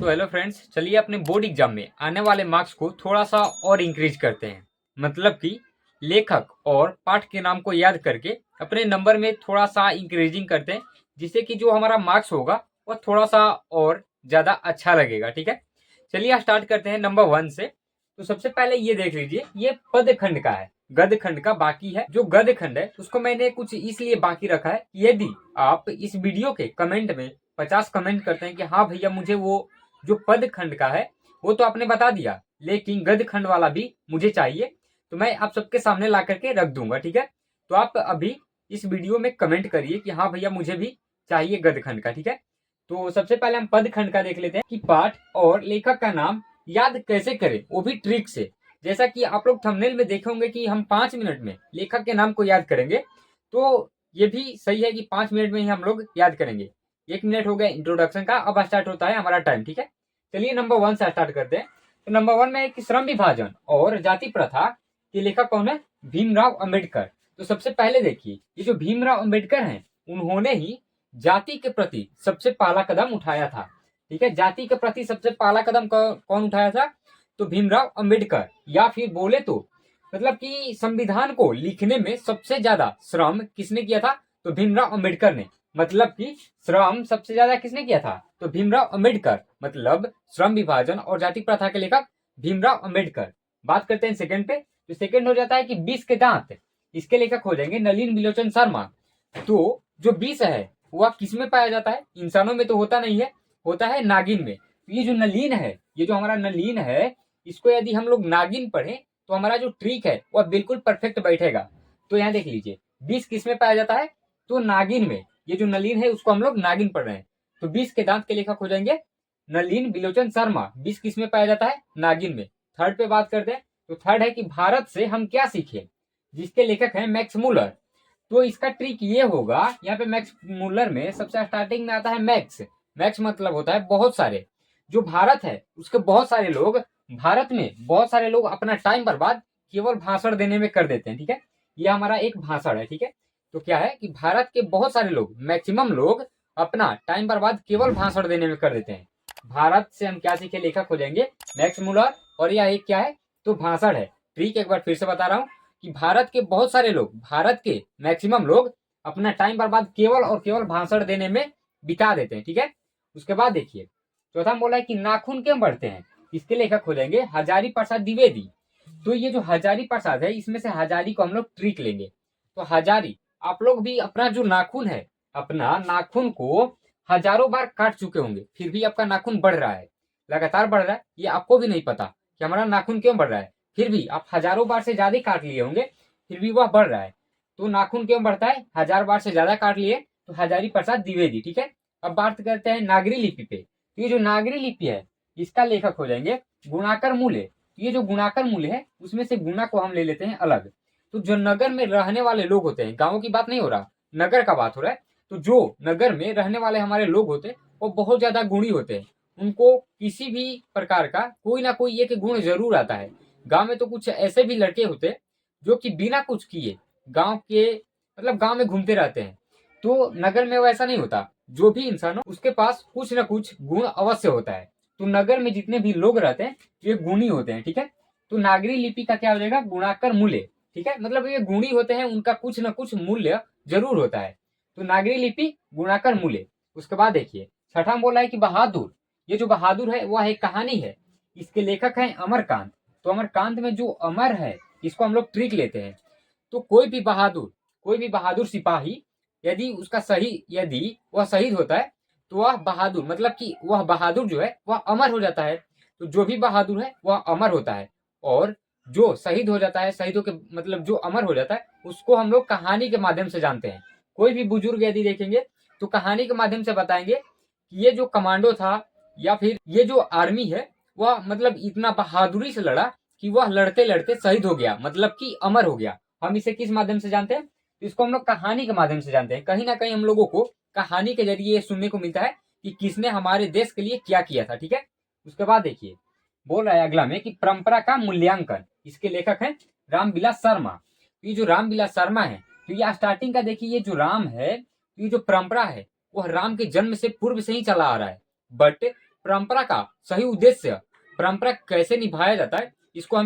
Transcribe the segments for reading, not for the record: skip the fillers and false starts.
तो hello friends, चलिए अपने बोर्ड एग्जाम में आने वाले मार्क्स को थोड़ा सा और इंक्रीज करते हैं। मतलब कि लेखक और पाठ के नाम को याद करके अपने नंबर में थोड़ा सा इंक्रीजिंग करते हैं, जिससे कि जो हमारा मार्क्स होगा वह थोड़ा सा और ज्यादा अच्छा लगेगा। ठीक है, चलिए स्टार्ट करते हैं नंबर 1 से। तो सबसे पहले ये देख लीजिए, ये पद खंड का है, गद खंड का बाकी है। जो गद खंड है उसको मैंने कुछ इसलिए बाकी रखा है, यदि आप इस वीडियो के कमेंट में 50 कमेंट करते हैं कि हाँ भैया मुझे वो जो पद खंड का है वो तो आपने बता दिया, लेकिन गद खंड वाला भी मुझे चाहिए, तो मैं आप सबके सामने ला करके रख दूंगा। ठीक है, तो आप अभी इस वीडियो में कमेंट करिए कि हाँ भैया मुझे भी चाहिए गद खंड का। ठीक है, तो सबसे पहले हम पद खंड का देख लेते हैं कि पाठ और लेखक का नाम याद कैसे करें, वो भी ट्रिक से। जैसा कि आप लोग थंबनेल में देखे होंगे कि हम 5 मिनट में लेखक के नाम को याद करेंगे, तो ये भी सही है कि 5 मिनट में ही हम लोग याद करेंगे। 1 मिनट हो गया इंट्रोडक्शन का, अब स्टार्ट होता है हमारा टाइम। ठीक है, चलिए नंबर 1 से स्टार्ट करते हैं। तो नंबर 1 में है कि श्रम विभाजन और जाति प्रथा के लेखक कौन है? भीमराव अंबेडकर। तो सबसे पहले देखिए, ये जो भीमराव अंबेडकर हैं उन्होंने ही जाति के प्रति सबसे पहला कदम उठाया था। ठीक है, जाति के प्रति सबसे पहला कदम कौन उठाया था? तो भीमराव अंबेडकर। या फिर बोले तो मतलब कि संविधान को लिखने में सबसे ज्यादा श्रम किसने किया था? तो भीमराव अंबेडकर ने। मतलब कि श्रम सबसे ज्यादा किसने किया था? तो भीमराव अंबेडकर। मतलब श्रम विभाजन और जाति प्रथा के लेखक भीमराव अंबेडकर। बात करते हैं सेकंड पे। तो सेकंड हो जाता है कि विष के दांत, इसके लेखक हो जाएंगे नलिन बिलोचन शर्मा। तो जो विष है वह किस में पाया जाता है? इंसानों में तो होता नहीं है, होता है नागिन में। तो ये जो नलिन है, ये जो हमारा नलिन है, इसको यदि हम लोग नागिन पढ़े तो हमारा जो ट्रिक है वह बिल्कुल परफेक्ट बैठेगा। तो यहाँ देख लीजिए, विष किस में पाया जाता है? तो नागिन में। ये जो नलिन है उसको हम लोग नागिन पढ़ रहे हैं। तो विष के दांत के लेखक हो जाएंगे नलिन बिलोचन शर्मा। विष किस में पाया जाता है? नागिन में। थर्ड पे बात करते हैं। तो थर्ड है कि भारत से हम क्या सीखे, जिसके लेखक हैं मैक्स मूलर। तो इसका ट्रिक ये होगा, यहाँ पे मैक्स मूलर में सबसे स्टार्टिंग में आता है मैक्स। मैक्स मतलब होता है बहुत सारे। जो भारत है उसके बहुत सारे लोग, भारत में बहुत सारे लोग अपना टाइम बर्बाद केवल भाषण देने में कर देते हैं। ठीक है, ये हमारा एक भाषण है। ठीक है, तो क्या है कि भारत के बहुत सारे लोग, मैक्सिमम लोग अपना टाइम बर्बाद केवल भाषण देने में कर देते हैं। भारत से हम क्या सीखे लेखक हो जाएंगे मैक्स मूलर। और यह एक क्या है? तो भाषण है। ट्रिक एक बार फिर से बता रहा हूँ कि भारत के बहुत सारे लोग, भारत के मैक्सिमम लोग अपना टाइम बर्बाद केवल और केवल भाषण देने में बिता देते हैं। ठीक है, उसके बाद देखिए चौथा बोला है कि नाखून क्यों बढ़ते हैं, इसके लेखक हो जाएंगे हजारी प्रसाद द्विवेदी। तो ये जो हजारी प्रसाद है, इसमें से हजारी को हम लोग ट्रिक लेंगे। तो हजारी, आप लोग भी अपना जो नाखून है, अपना नाखून को हजारों बार काट चुके होंगे, फिर भी आपका नाखून बढ़ रहा है, लगातार बढ़ रहा है। ये आपको भी नहीं पता कि हमारा नाखून क्यों बढ़ रहा है, फिर भी आप हजारों बार से ज्यादा काट लिए होंगे, फिर भी वह बढ़ रहा है। तो नाखून क्यों बढ़ता है? 1000 बार से ज्यादा काट लिए, तो हजारी प्रसाद द्विवेदी। ठीक है, अब बात करते हैं नागरी लिपि पे। तो ये जो नागरी लिपि है, इसका लेखक हो जाएंगे गुणाकर मूल्य। ये जो गुणाकर मूल्य है, उसमें से गुणा को हम ले लेते हैं अलग। तो जो नगर में रहने वाले लोग होते हैं, गाँव की बात नहीं हो रहा, नगर का बात हो रहा है। तो जो नगर में रहने वाले हमारे लोग होते हैं वो बहुत ज्यादा गुणी होते हैं। उनको किसी भी प्रकार का कोई ना कोई एक गुण जरूर आता है। गांव में तो कुछ ऐसे भी लड़के होते हैं जो कि बिना कुछ किए गांव के मतलब गांव में घूमते रहते हैं। तो नगर में वैसा नहीं होता, जो भी इंसान हो उसके पास कुछ ना कुछ गुण अवश्य होता है। तो नगर में जितने भी लोग रहते हैं ये गुणी होते हैं। ठीक है, तो नागरी लिपि का क्या हो जाएगा? गुणाकर मूल्य। ठीक है, मतलब ये गुणी होते हैं, उनका कुछ ना कुछ मूल्य जरूर होता है। तो नागरी लिपि गुणाकर मूल्य। उसके बाद देखिए छठा बोला है कि बहादुर। ये जो बहादुर है वह एक कहानी है, इसके लेखक हैं अमरकांत। तो अमरकांत में जो अमर है, इसको हम लोग ट्रिक लेते हैं। तो कोई भी बहादुर सिपाही, यदि उसका सही यदि वह शहीद होता है तो वह बहादुर, मतलब कि वह बहादुर जो है वह अमर हो जाता है। तो जो भी बहादुर है वह अमर होता है। और जो शहीद हो जाता है, शहीदों के मतलब जो अमर हो जाता है, उसको हम लोग कहानी के माध्यम से जानते हैं। कोई भी बुजुर्ग यदि देखेंगे तो कहानी के माध्यम से बताएंगे कि ये जो कमांडो था या फिर ये जो आर्मी है, वह मतलब इतना बहादुरी से लड़ा कि वह लड़ते लड़ते शहीद हो गया, मतलब कि अमर हो गया। हम इसे किस माध्यम से जानते हैं? तो इसको हम लोग कहानी के माध्यम से जानते हैं। कहीं ना कहीं हम लोगों को कहानी के जरिए सुनने को मिलता है कि किसने हमारे देश के लिए क्या किया था। ठीक है, उसके बाद देखिए बोल रहा है अगला में कि परंपरा का मूल्यांकन, इसके लेखक हैं रामविलास शर्मा। ये जो रामविलास शर्मा है, तो ये स्टार्टिंग का देखिए, ये जो राम है, ये जो परंपरा है वह राम के जन्म से पूर्व से ही चला आ रहा है। बट परंपरा का सही उद्देश्य, परंपरा कैसे निभाया जाता है, इसको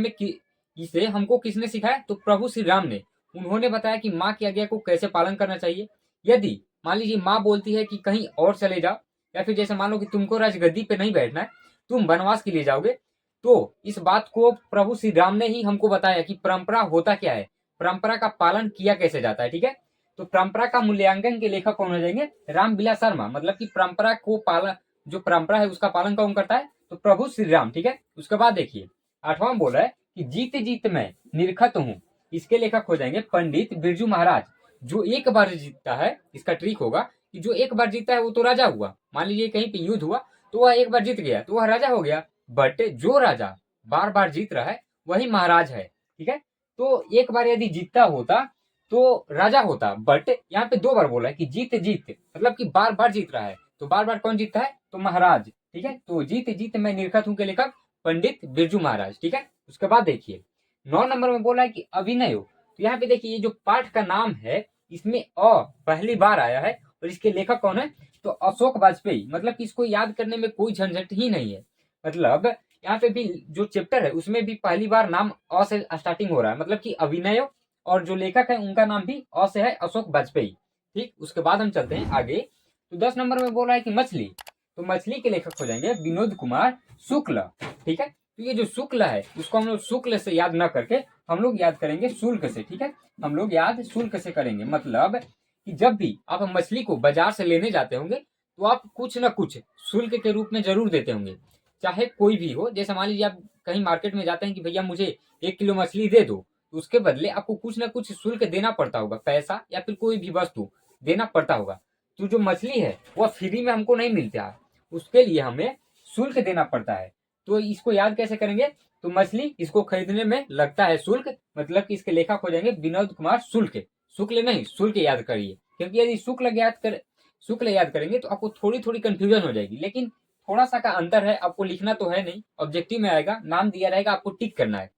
इसे हमको किसने सिखाया? तो प्रभु श्री राम ने। उन्होंने बताया कि माँ की आज्ञा को कैसे पालन करना चाहिए। यदि मान लीजिए माँ बोलती है कि कहीं और चले जाओ, या फिर जैसे मान लो कि तुमको राजगद्दी पे नहीं बैठना है, तुम वनवास के लिए जाओगे, तो इस बात को प्रभु श्री राम ने ही हमको बताया कि परंपरा होता क्या है, परंपरा का पालन किया कैसे जाता है। ठीक है, तो परंपरा का मूल्यांकन के लेखक कौन हो जाएंगे? रामविलास शर्मा। मतलब कि परंपरा को पालन, जो परंपरा है उसका पालन कौन करता है? तो प्रभु श्री राम। ठीक है, उसके बाद देखिए 8वां बोला है कि जीत जीत मैं निरखत हूँ, इसके लेखक हो जाएंगे पंडित बिरजू महाराज। जो एक बार जीतता है, इसका ट्रिक होगा कि जो एक बार जीतता है वो तो राजा हुआ। मान लीजिए कहीं पे युद्ध हुआ तो वह एक बार जीत गया तो वह राजा हो गया, बट जो राजा बार बार जीत रहा है वही महाराज है। ठीक है, तो एक बार यदि जीतता होता तो राजा होता, बट यहाँ पे 2 बार बोला है कि जीत जीत, मतलब कि बार बार जीत रहा है, तो बार बार कौन जीतता है? तो महाराज। ठीक है, तो जीत जीत मैं निरखत हूँ के लेखक पंडित बिरजू महाराज। ठीक है, उसके बाद देखिए 9 नंबर में बोला है कि अभिनय हो। तो यहाँ पे देखिए ये जो पाठ का नाम है इसमें पहली बार आया है, और इसके लेखक कौन है? तो अशोक वाजपेयी। मतलब कि इसको याद करने में कोई झंझट ही नहीं है। मतलब यहाँ पे भी जो चैप्टर है उसमें भी पहली बार नाम अ से स्टार्टिंग हो रहा है, मतलब कि अभिनय, और जो लेखक है उनका नाम भी अ से है, अशोक वाजपेयी। ठीक, उसके बाद हम चलते हैं आगे। तो 10 नंबर में बोल रहा है कि मछली। तो मछली के लेखक हो जाएंगे विनोद कुमार शुक्ल। ठीक है, तो ये जो शुक्ल है उसको हम लोग शुक्ल से याद न करके हम लोग याद करेंगे शुल्क से। ठीक है, हम लोग याद शुल्क से करेंगे। मतलब कि जब भी आप मछली को बाजार से लेने जाते होंगे तो आप कुछ न कुछ शुल्क के रूप में जरूर देते होंगे, चाहे कोई भी हो। जैसे मान लीजिए आप कहीं मार्केट में जाते हैं कि भैया मुझे 1 किलो मछली दे दो, तो उसके बदले आपको कुछ न कुछ शुल्क देना पड़ता होगा, पैसा या फिर कोई भी वस्तु देना पड़ता होगा। तो जो मछली है वह फ्री में हमको नहीं मिलता है, उसके लिए हमें शुल्क देना पड़ता है। तो इसको याद कैसे करेंगे? तो मछली, इसको खरीदने में लगता है शुल्क, मतलब कि इसके लेखक हो जाएंगे विनोद कुमार शुल्क। शुक्ल नहीं, शुल्क याद करिए, क्योंकि यदि शुक्ल याद करेंगे तो आपको थोड़ी थोड़ी कंफ्यूजन हो जाएगी। लेकिन थोड़ा सा का अंतर है, आपको लिखना तो है नहीं, ऑब्जेक्टिव में आएगा, नाम दिया रहेगा, आपको टिक करना है।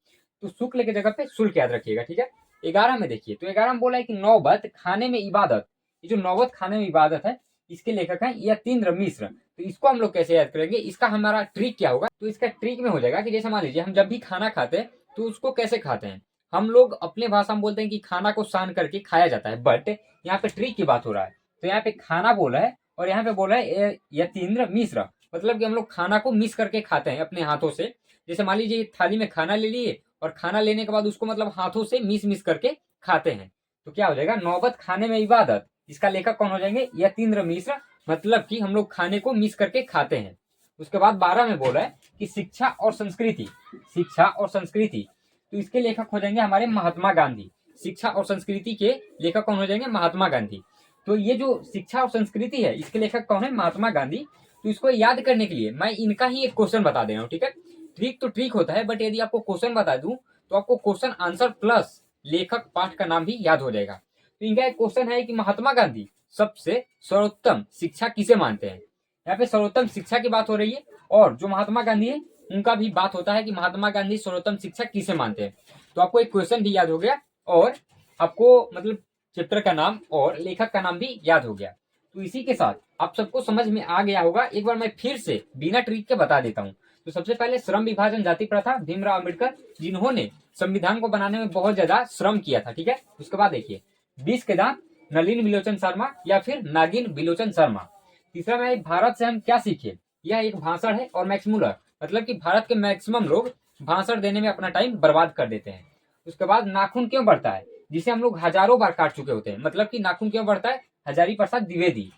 तो शुक्ल की जगह पे शुल्क याद रखिएगा। ठीक है, 11 में देखिए, तो 11 में बोला है कि नौबत खाने में इबादत। ये जो नौबत खाने में इबादत है इसके लेखक है यतीन्द्र मिश्र। तो इसको हम लोग कैसे याद करेंगे? इसका हमारा ट्रिक क्या होगा? तो इसका ट्रिक में हो जाएगा कि जैसे मान लीजिए हम जब भी खाना खाते हैं तो उसको कैसे खाते हैं? हम लोग अपने भाषा में बोलते हैं कि खाना को सान करके खाया जाता है, बट यहाँ पे ट्रिक की बात हो रहा है। तो यहाँ पे खाना बोला है और यहाँ पे बोला है यतीन्द्र मिश्र, मतलब कि हम लोग खाना को मिस करके खाते हैं अपने हाथों से। जैसे मान लीजिए थाली में खाना ले लिए और खाना लेने के बाद उसको मतलब हाथों से मिस मिस करके खाते हैं, तो क्या हो जाएगा? नौबत खाने में इबादत। इसका लेखक कौन हो जाएंगे? यतीन्द्र मिश्र, मतलब कि हम लोग खाने को मिस करके खाते हैं। उसके बाद 12 में बोला है कि शिक्षा और संस्कृति। शिक्षा और संस्कृति, तो इसके लेखक हो जाएंगे हमारे महात्मा गांधी। शिक्षा और संस्कृति के लेखक कौन हो जाएंगे? महात्मा गांधी। तो ये जो शिक्षा और संस्कृति है इसके लेखक कौन है? महात्मा गांधी। तो इसको याद करने के लिए मैं इनका ही एक क्वेश्चन बता दे रहा हूँ। ठीक है, ट्रिक तो ट्रिक होता है, बट यदि आपको क्वेश्चन बता दूं तो आपको क्वेश्चन आंसर प्लस लेखक पाठ का नाम भी याद हो जाएगा। तो इनका एक क्वेश्चन है कि महात्मा गांधी सबसे सर्वोत्तम शिक्षा किसे मानते हैं? यहाँ पे सर्वोत्तम शिक्षा की बात हो रही है, और जो महात्मा गांधी है उनका भी बात होता है कि महात्मा गांधी सर्वोत्तम शिक्षा किसे मानते हैं। तो आपको एक क्वेश्चन भी याद हो गया, और आपको मतलब चैप्टर का नाम और लेखक का नाम भी याद हो गया। तो इसी के साथ आप सबको समझ में आ गया होगा। एक बार मैं फिर से बिना ट्रिक के बता देता हूँ। तो सबसे पहले श्रम विभाजन जाति प्रथा, भीमराव अम्बेडकर, जिन्होंने संविधान को बनाने में बहुत ज्यादा श्रम किया था। ठीक है, उसके बाद देखिए 20 के दांत, नलिन बिलोचन शर्मा या फिर नागिन बिलोचन शर्मा। तीसरा में भारत से हम क्या सीखे, यह एक भाषण है और मैक्स मुलर, मतलब कि भारत के मैक्सिमम लोग भाषण देने में अपना टाइम बर्बाद कर देते हैं। उसके बाद नाखून क्यों बढ़ता है, जिसे हम लोग हजारों बार काट चुके होते हैं, मतलब कि नाखून क्यों बढ़ता है? हजारी प्रसाद द्विवेदी।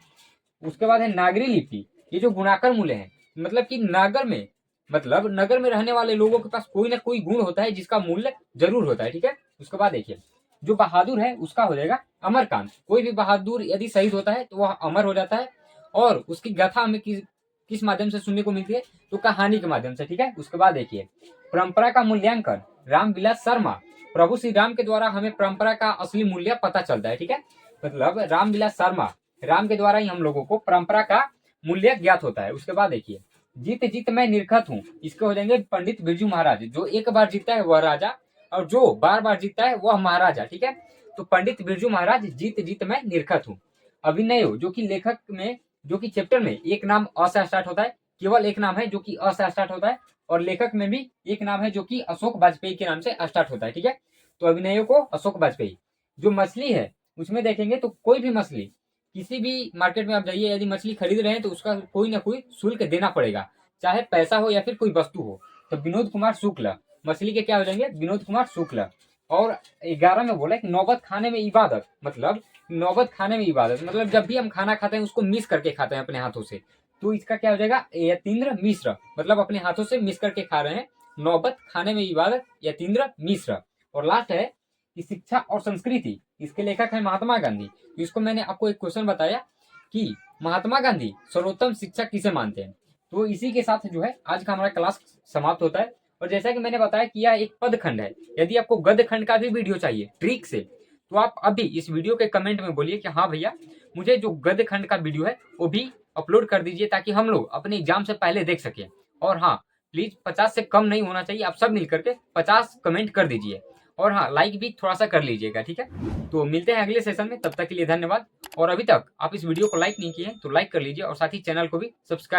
उसके बाद है नागरी लिपि, ये जो गुणाकर मूल्य है, मतलब कि नगर में रहने वाले लोगों के पास कोई ना कोई गुण होता है जिसका मूल्य जरूर होता है। ठीक है, उसके बाद देखिए जो बहादुर है उसका हो जाएगा अमरकांत। कोई भी बहादुर यदि शहीद होता है तो वह अमर हो जाता है, और उसकी गाथा हमें किस माध्यम से सुनने को मिलती है? तो कहानी के माध्यम से। ठीक है, उसके बाद देखिए परंपरा का मूल्यांकन, रामविलास शर्मा। प्रभु श्री राम के द्वारा हमें परंपरा का असली मूल्य पता चलता है। ठीक है, मतलब रामविलास शर्मा, राम के द्वारा ही हम लोगों को परंपरा का मूल्य ज्ञात होता है। उसके बाद देखिए जीत जीत मैं निरखत हूँ, इसके हो जाएंगे पंडित बिरजू महाराज। जो एक बार जीतता है वह राजा, और जो बार बार जीतता है वह महाराजा। ठीक है, तो पंडित बिरजू महाराज जीत जीत मैं निरखत हूँ। अभिनय, जो कि लेखक में, जो कि चैप्टर में एक नाम अ से स्टार्ट होता है, केवल एक नाम है जो कि अ से स्टार्ट होता है, और लेखक में भी एक नाम है जो कि अशोक वाजपेयी के नाम से स्टार्ट होता है। ठीक है, तो अभिनयों को अशोक वाजपेयी। जो मछली है उसमें देखेंगे तो कोई भी मछली, किसी भी मार्केट में आप जाइए, यदि मछली खरीद रहे हैं तो उसका कोई ना कोई शुल्क देना पड़ेगा, चाहे पैसा हो या फिर कोई वस्तु हो। तो विनोद कुमार शुक्ल मछली के क्या हो जाएंगे, विनोद कुमार शुक्ल। और 11 में बोला कि नौबत खाने में इबादत, मतलब नौबत खाने में इबादत, मतलब जब भी हम खाना खाते हैं उसको मिस करके खाते हैं अपने हाथों से, तो इसका क्या हो जाएगा, यतीन्द्र मिश्र, मतलब अपने हाथों से मिस करके खा रहे हैं। नौबत खाने में इबादत, यतीन्द्र मिश्र। और लास्ट है कि शिक्षा और संस्कृति, इसके लेखक है महात्मा गांधी। तो इसको मैंने आपको एक क्वेश्चन बताया कि महात्मा गांधी सर्वोत्तम शिक्षा किसे मानते हैं। तो इसी के साथ जो है आज का हमारा क्लास समाप्त होता है। और जैसा कि मैंने बताया कि यह एक पद खंड है, यदि आपको गद्य खंड का भी वीडियो चाहिए ट्रिक से, तो आप अभी इस वीडियो के कमेंट में बोलिए कि हाँ भैया मुझे जो गद्य खंड का वीडियो है वो भी अपलोड कर दीजिए, ताकि हम लोग अपने एग्जाम से पहले देख सकें। और हाँ, प्लीज 50 से कम नहीं होना चाहिए, आप सब मिल करके 50 कमेंट कर दीजिए। और हाँ, लाइक भी थोड़ा सा कर लीजिएगा। ठीक है, तो मिलते हैं अगले सेशन में, तब तक के लिए धन्यवाद। और अभी तक आप इस वीडियो को लाइक नहीं किए तो लाइक कर लीजिए, और साथ ही चैनल को भी सब्सक्राइब